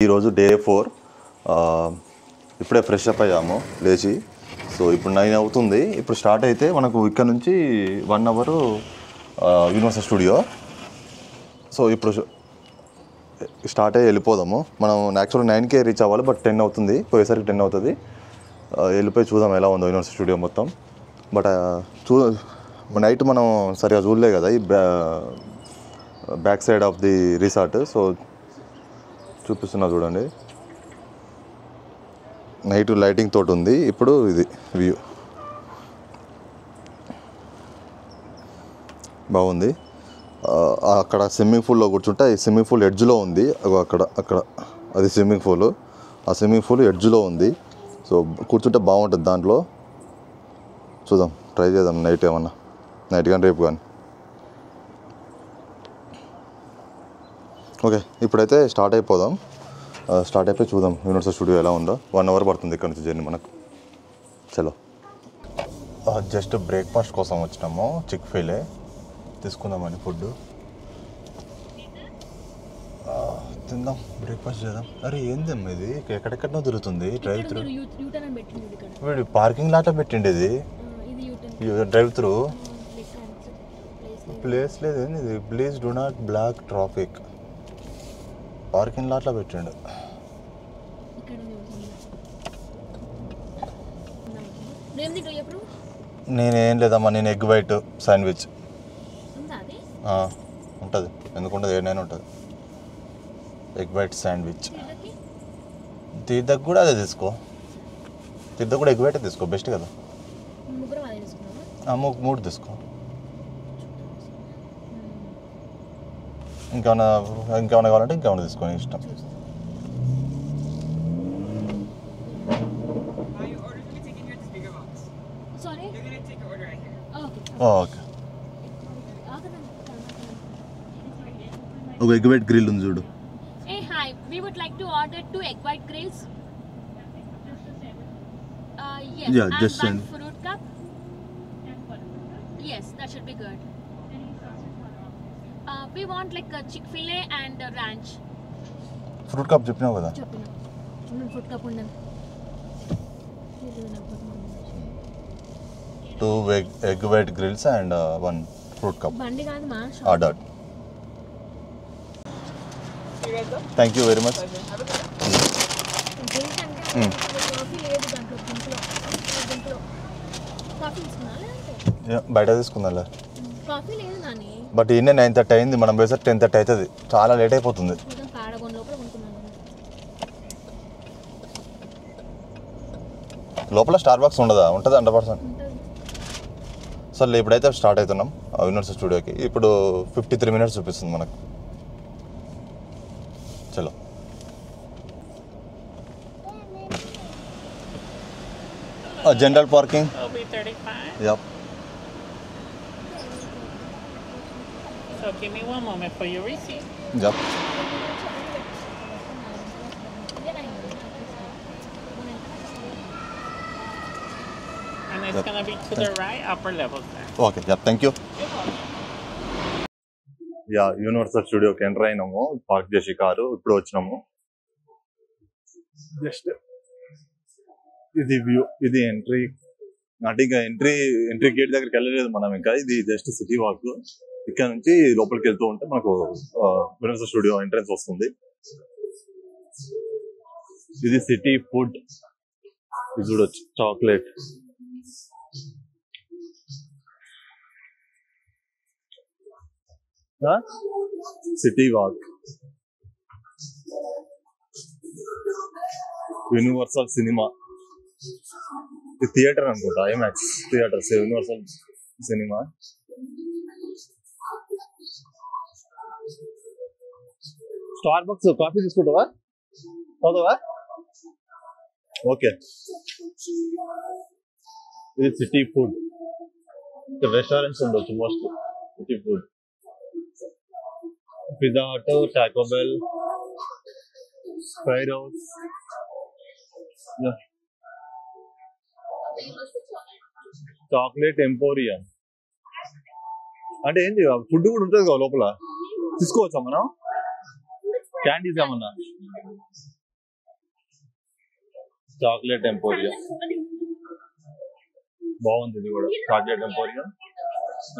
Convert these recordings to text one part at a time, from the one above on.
ఈరోజు డే 4 ఇప్పుడే fresh up అయ్యాము లేచి. సో ఇప్పుడు 9 అవుతుంది. ఇప్పుడు స్టార్ట్ అయితే మనకు ఇక్కడ నుంచి 1 అవర్ యూనివర్సల్ స్టూడియో. సో ఇప్పుడు స్టార్ట్ అయ్యి వెళ్ళిపోదాము. మనం యాక్చువల్గా 9కే రీచ్ అవ్వాలి, బట్ 10 అవుతుంది. పోయేసరికి 10 అవుతుంది. వెళ్ళిపోయి చూద్దాం ఎలా ఉందో యూనివర్సల్ స్టూడియో మొత్తం. బట్ నైట్ మనం సరిగా చూడలే కదా ఈ back side of the resort. So చూపిస్తున్నా చూడండి, నైట్ లైటింగ్ తోటి ఉంది. ఇప్పుడు ఇది వ్యూ బాగుంది. అక్కడ స్విమ్మింగ్ పూల్లో కూర్చుంటే ఈ స్విమ్మింగ్ పూల్ ఎడ్జ్లో ఉంది. అక్కడ అది స్విమ్మింగ్ పూల్. ఆ స్విమ్మింగ్ పూల్ ఎడ్జ్లో ఉంది. సో కూర్చుంటే బాగుంటుంది దాంట్లో. చూద్దాం, ట్రై చేద్దాం నైట్, ఏమన్నా నైట్ కానీ రేపు కానీ. ఓకే, ఇప్పుడైతే స్టార్ట్ అయిపోదాం. స్టార్ట్ అయిపోయి చూద్దాం యూనివర్సల్ స్టూడియో ఎలా ఉందో. 1 అవర్ పడుతుంది ఇక్కడ నుంచి జర్నీ మనకు. చలో, జస్ట్ బ్రేక్ఫాస్ట్ కోసం వచ్చినాము. చిక్-ఫిల్-ఏ తీసుకుందామని ఫుడ్ తిందాం, బ్రేక్ఫాస్ట్ చేద్దాం. అరే ఏందమ్మా ఇది, ఎక్కడెక్కడనో దొరుకుతుంది. డ్రైవ్ త్రూ వీడు పార్కింగ్ లాట్లో పెట్టిండి. ఇది డ్రైవ్ త్రూ ప్లేస్ లేదు. ఇది please do not block traffic. Parking లాట్లో పెట్టిండు. నేనేం లేదమ్మా, నేను ఎగ్ వైట్ శాండ్విచ్ ఉంటుంది. ఎందుకుంటుంది, ఏదైనా ఉంటుంది. Egg white sandwich. తీర్థకు కూడా అదే తీసుకో. తీర్థకు కూడా ఎగ్ వైట్ తీసుకో, బెస్ట్ కదా. 3 తీసుకో. ఇంకేమైనా కావాలంటే ఇంకేమైనా తీసుకోని ఇష్టం. ఓకే, ఒక ఎగ్ వైట్ గ్రిల్ ఉంది చూడు. Hey, hi. We would like to order 2 egg white grills. Yes. Yeah, and just 1 send. fruit cup. Yes, that should be good. We want like a Chick-fil-A and a ranch. Fruit cup చెప్పినావు కదా. Fruit cup undan. 2 egg white grills and 1 fruit cup. Bandi kaadu ma. Ordered. Thank you very much. బయట తీసుకుందా. But ఈయన 9:30 అయింది, మనం వేసే 10:30 అవుతుంది. చాలా లేట్ అయిపోతుంది. లోపల స్టార్ బాక్స్ ఉండదా? ఉంటుంది 100%. సరే, ఇప్పుడైతే స్టార్ట్ అవుతున్నాం యూనివర్సల్ స్టూడియోకి. ఇప్పుడు 53 minutes చూపిస్తుంది మనకు. చలో. General parking. It'll be 35. Yep. So give me one moment for your receipt. Yep. And it's going to be to the right, upper level there. Okay. Yep. Thank you. Yeah, universal స్టూడియోకి enter అయినాము. Park చేసి car ఇప్పుడు వచ్చినాము. Just ఇది view, ఇది entry. అంటే ఇంకా entry gate దగ్గరికి వెళ్ళలేదు మనం ఇంకా. ఇది జస్ట్ సిటీ వాక్. ఇక్కడ నుంచి లోపలికి వెళ్తూ ఉంటే మనకు యూనివర్సల్ స్టూడియో ఎంట్రన్స్ వస్తుంది. ఇది సిటీ ఫుడ్. ఇది చూడొచ్చు, chocolate. City walk, Universal cinema. ఇది థియేటర్ అనుకుంటా, IMAX theatres, Universal cinema. Starbucks coffee తీసుకుంటావా? చదవా? ఓకే. ఇది సిటీ ఫుడ్. రెస్టారెంట్స్ ఉండొచ్చు most. City food, Pizza Hut, Taco Bell, fried house. Chocolate emporium అంటే ఏంటి, ఫుడ్ కూడా ఉంటుంది కదా లోపల. తీసుకోవచ్చా మనం? క్యాండీస్ ఏమన్నా చాక్లెట్ ఎంపోరియా బాగుంది ఇది కూడా చాక్లెట్ ఎంపోరియా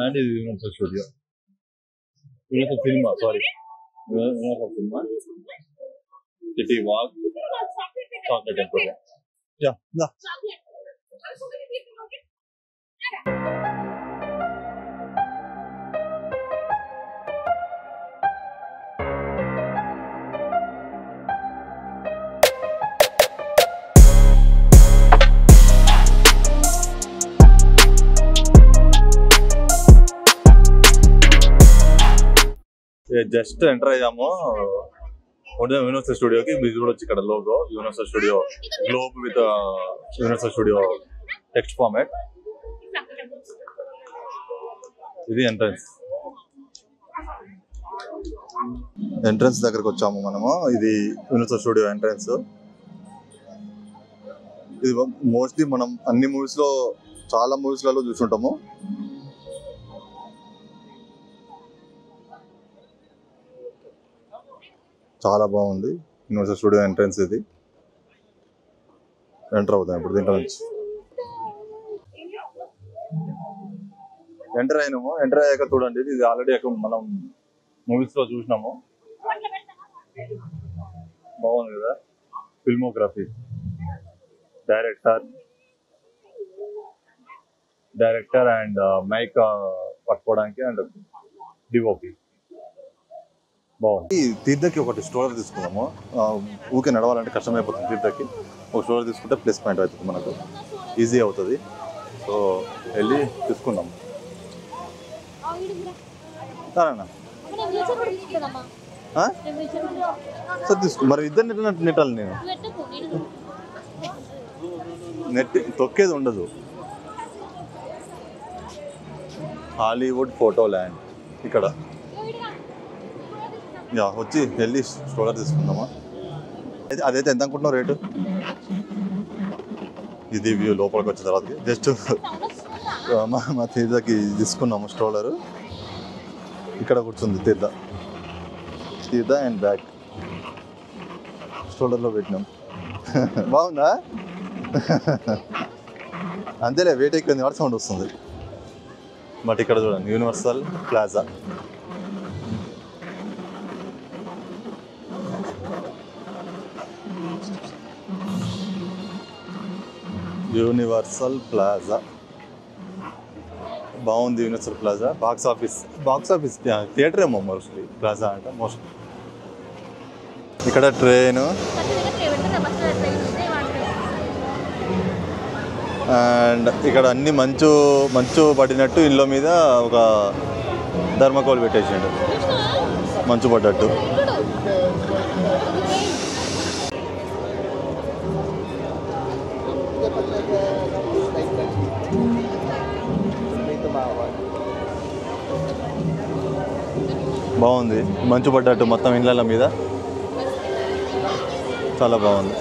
అండ్ ఇది universal studio universal cinema sorry universal cinema city walk chocolate emporia just enter అయ్యాము యూనివర్సల్ స్టూడియోకి. మీరు చూడొచ్చు ఇక్కడ logo universal studio globe with universal studio text format. ఇది ఎంట్రన్స్ దగ్గరకు వచ్చాము మనము. ఇది యూనివర్సల్ స్టూడియో ఎంట్రన్స్. ఇది మోస్ట్లీ మనం అన్ని మూవీస్ లో చాలా మూవీస్లలో చూసుంటాము. చాలా బాగుంది యూనివర్సల్ స్టూడియో ఎంట్రన్స్. ఇది ఎంటర్ అవుతాం ఇప్పుడు దీంట్లో నుంచి. ఎంటర్ అయినాము. ఎంటర్ అయ్యాక చూడండి ఇది ఆల్రెడీ మనం మూవీస్ లో చూసినాము. బాగుంది కదా. ఫిల్మోగ్రఫీ డైరెక్టర్ అండ్ మైక్ పట్టుకోవడానికి అండ్ డిఓపి బాగుంది. తీర్థకి ఒకటి స్టోలర్ తీసుకున్నాము. ఊకే నడవాలంటే కష్టమైపోతుంది. తీర్థకి ఒక స్టోలర్ తీసుకుంటే ప్లస్ పాయింట్ అవుతుంది, మనకు ఈజీ అవుతుంది. సో వెళ్ళి తీసుకున్నాము. సరేనా సార్ తీసుకో. మరి ఇద్దరు నెట్టాలి. నేను నెట్ తొక్కేది ఉండదు. హాలీవుడ్ ఫోటో ల్యాండ్ ఇక్కడ వచ్చి వెళ్ళి స్టోలర్ తీసుకుందామా. అదైతే ఎంత అనుకుంటున్నావు రేటు? ఇది వ్యూ లోపలికి వచ్చిన తర్వాత జస్ట్ మా తీర్థకి తీసుకున్నాము స్టోలరు. ఇక్కడ కూర్చుంది తీర్థ అండ్ బ్యాగ్ స్టోలర్లో పెట్టినాం. బాగుందా? అంతేలే, వెయిట్ ఎక్కువ కాబట్టి సౌండ్ వస్తుంది. బట్ ఇక్కడ చూడండి యూనివర్సల్ ప్లాజా. యూనివర్సల్ ప్లాజా బాగుంది. Universal plaza box office theatre ఏమో మోస్ట్లీ ప్లాజా అంటే మోస్ట్లీ. ఇక్కడ ట్రైన్ అండ్ ఇక్కడ అన్ని మంచు పడినట్టు ఇళ్ళ మీద ఒక ధర్మకోల్ పెట్టేసిండు మంచు పడ్డట్టు. బాగుంది మంచు పడ్డట్టు మొత్తం ఇళ్ళ మీద. చాలా బాగుంది.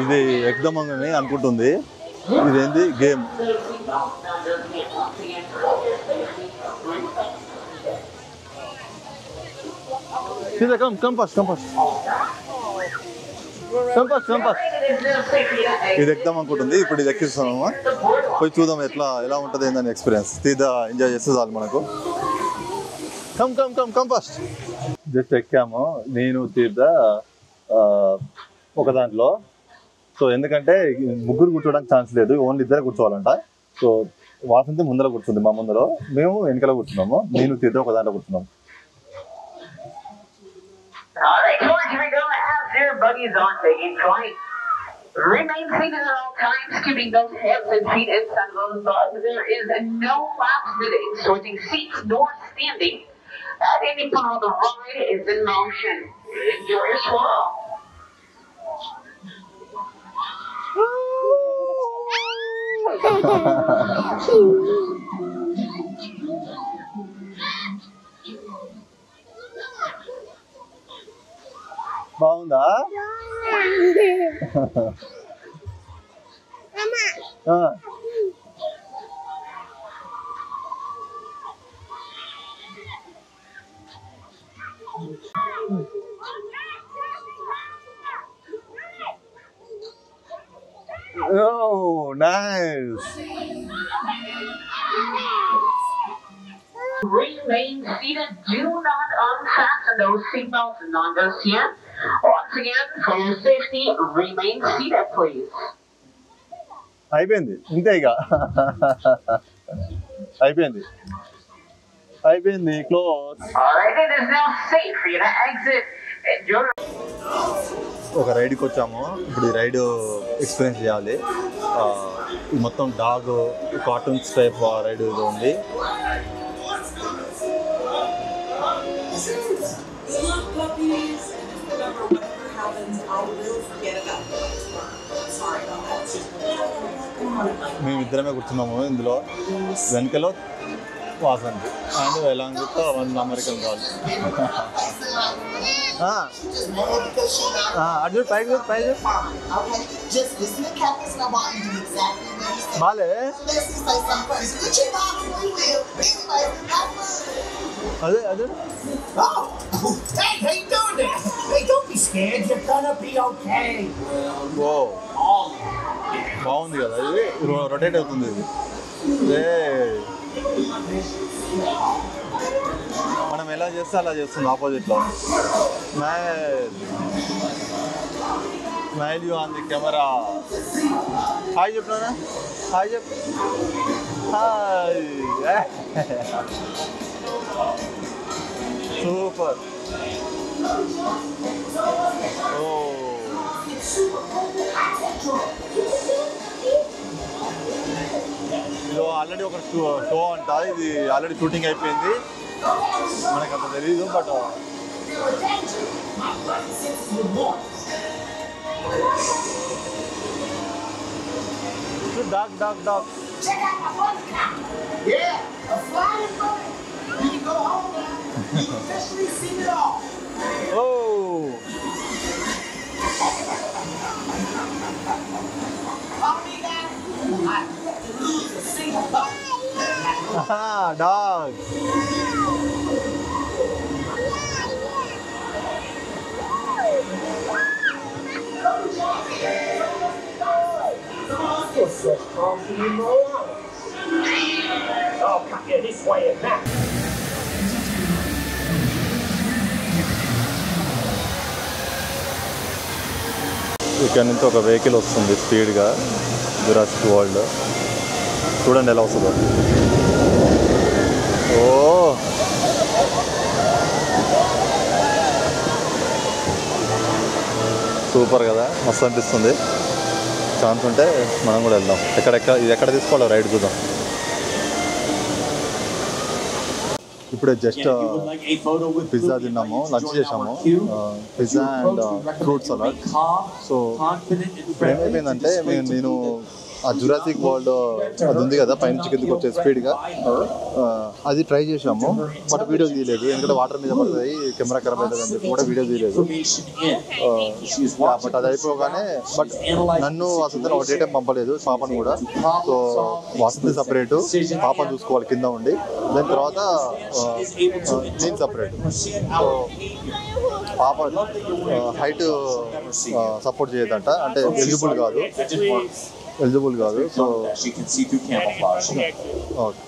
ఇది ఎగ్దమ్ అని అనుకుంటుంది. ఇదేంది గేమ్. కంపాస్ ఇది ఎగ్దమ్ అనుకుంటుంది. ఇప్పుడు ఇది ఎక్కిస్తున్నాము. పోయి చూద్దాం ఎలా ఉంటుంది ఏందని ఎక్స్పీరియన్స్. తీదా ఎంజాయ్ చేస్తే చాలు మనకు. కంపాస్ జస్ట్ ఎక్కాము నేను తీర్థ ఒక దాంట్లో. సో ఎందుకంటే ముగ్గురు కూర్చోడానికి ఛాన్స్ లేదు, ఓన్లీ ఇద్దరే కూర్చోవాలంట. సో వాసంతి ముందర కూర్చుంది మా ముందర, మేము వెనకాల కూర్చున్నాము. నేను తీర్థ ఒక దాంట్లో కూర్చున్నాము. Remain seated at all times, keeping those hands and feet inside of those buttons. There is no laps today, switching seats nor standing at any point of the ride is in motion. Enjoy your swirl. బాగుందా? Oh, nice. Remain seated. Do not unfasten those seatbelts non-just yet. Once again, for your safety, remain seated, please. అయిపోయింది ఇంతే ఇక అయిపోయింది close. Alright, it is now safe for you to exit. Enjoy. ఒక రైడ్కి వచ్చాము. ఇప్పుడు ఈ ride experience చేయాలి. ఇది మొత్తం డాగ్ కార్టూన్స్ టైప్ రైడ్ ఇది ఉంది. మేము ఇద్దరమే కూర్చున్నాము ఇందులో. వెనకలో Vasanthi and along with one American dog. Arjun పైకి బాలే అదే Hey, how you doing there? Hey, don't be scared. You're gonna be okay. ఓ బాగుంది కదా, ఇది రొటేట్ అవుతుంది. ఇది మనం ఎలా చేస్తే అలా చేస్తుంది ఆపోజిట్లో. Smile you on the camera. Hi చెప్పినా, హాయ్ చెప్పు, హాయ్. సూపర్. ఓ ఇది ఆల్రెడీ ఒక షో అంట. ఇది ఆల్రెడీ షూటింగ్ అయిపోయింది, మనకు అంత తెలీదు. But dog. Check out my bus now. Yeah, a flying bird. You can go home now. You've officially seen it all. Oh Follow me, guys. I have to lose a single buck. Dog. It's just coffee and roll. Oh, come here this way and that. ఇక్కడ నుంచి ఒక vehicle వస్తుంది స్పీడ్గా, Jurassic world. చూడండి ఎలా వస్తుందో. ఓ super కదా, మస్తు అనిపిస్తుంది. ఛాన్స్ ఉంటే మనం కూడా వెళ్దాం. ఇది ఎక్కడ తీసుకోవాలో రైడ్ చూద్దాం. ఇప్పుడే జస్ట్ పిజ్జా తిన్నాము, లంచ్ చేసాము. Pizza and fruit salad. So ఇప్పుడు ఏమైపోయిందంటే నేను ఆ జురాసిక్ వరల్డ్ అది ఉంది కదా పైనుంచి కిందకి వచ్చే స్పీడ్గా, అది ట్రై చేసాము. బట్ వీడియో తీయలేదు, ఎందుకంటే వాటర్ మీద పడుతుంది, కెమెరా ఖరాబ్ అవుతుంది అని చెప్పి కూడా వీడియో తీయలేదు. బట్ అది అయిపోగానే బట్ నన్ను వసంతని ఒకటే టైం పంపలేదు, పాపను కూడా. సో వసంతి సపరేటు, పాపను చూసుకోవాలి కింద ఉండి. దాని తర్వాత నేను సపరేట్. సో పాప హైట్ సపోర్ట్ చేయదంట, అంటే ఎలిజిబుల్ కాదు. So okay.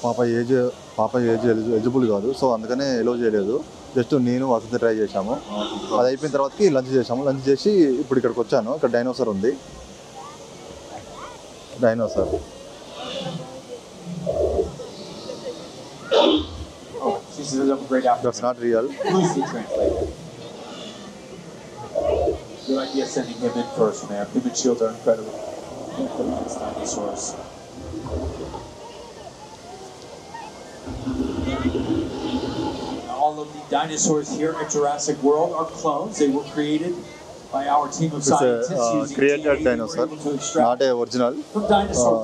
పాప ఏజ్ ఎలిజిబుల్ కాదు, సో అందుకనే ఎలో చేయలేదు. జస్ట్ నేను వసతి ట్రై చేసాము. అది అయిపోయిన తర్వాతకి లంచ్ చేసాము. లంచ్ చేసి ఇప్పుడు ఇక్కడికి వచ్చాను. ఇక్కడ డైనోసార్ ఉంది. Dinosaur that's not real. Good idea sending him in first, man. Him and Shield are incredible. It's dinosaurs. All of the dinosaurs here at Jurassic World are clones. They were created by our team of scientists using created DNA. dinosaur, We were able to extract not a original. from dinosaur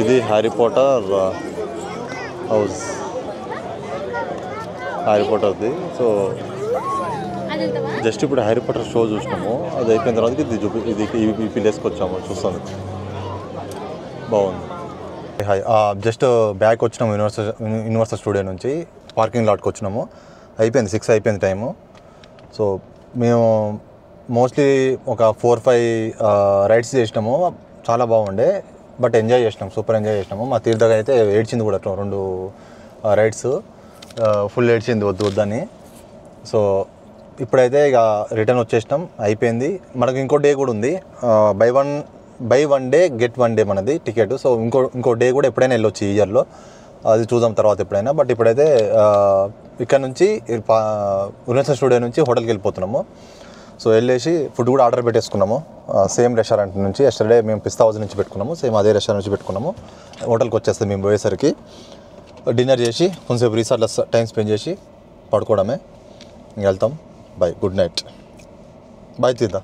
ఇది Harry Potter house, Harry పాటర్ది. So just ఇప్పుడు Harry Potter show చూసినాము. అది అయిపోయిన తర్వాత ఇది ఈ ప్లేస్కి వచ్చాము, చూస్తాను. బాగుంది. జస్ట్ బ్యాక్ వచ్చినాము యూనివర్సల్ స్టూడియో నుంచి. పార్కింగ్ లాట్కి వచ్చినాము. అయిపోయింది 6 అయిపోయింది టైము. సో మేము మోస్ట్లీ ఒక 4-5 రైడ్స్ చేసినాము, చాలా బాగుండే. బట్ ఎంజాయ్ చేసినాం, సూపర్ ఎంజాయ్ చేసినాము. మా తీర్థగా అయితే ఏడ్చింది కూడా 2 రైడ్స్, ఫుల్ ఏడ్చింది వద్దు వద్దని. సో ఇప్పుడైతే ఇక రిటర్న్ వచ్చేసినాం, అయిపోయింది. మనకు ఇంకో డే కూడా ఉంది, by one day get 1 day మనది టికెట్. సో ఇంకో డే కూడా ఎప్పుడైనా వెళ్ళొచ్చు ఈ ఇయర్లో, అది చూద్దాం తర్వాత ఎప్పుడైనా. బట్ ఇప్పుడైతే ఇక్కడ నుంచి యూనివర్సల్ స్టూడియో నుంచి హోటల్కి వెళ్ళిపోతున్నాము. సో వెళ్ళేసి ఫుడ్ కూడా ఆర్డర్ పెట్టేసుకున్నాము సేమ్ రెస్టారెంట్ నుంచి. ఎస్టర్డే మేము పిస్తా హౌస్ నుంచి పెట్టుకున్నాము, సేమ్ అదే రెస్టారెంట్ నుంచి పెట్టుకున్నాము. హోటల్కి వచ్చేస్తే మేము పోయేసరికి డిన్నర్ చేసి కొంచెంసేపు రిసార్ట్లో టైం స్పెండ్ చేసి పడుకోవడమే. వెళ్తాం. Bye, good night. బాయ్ తీద్దా,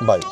బాయ్.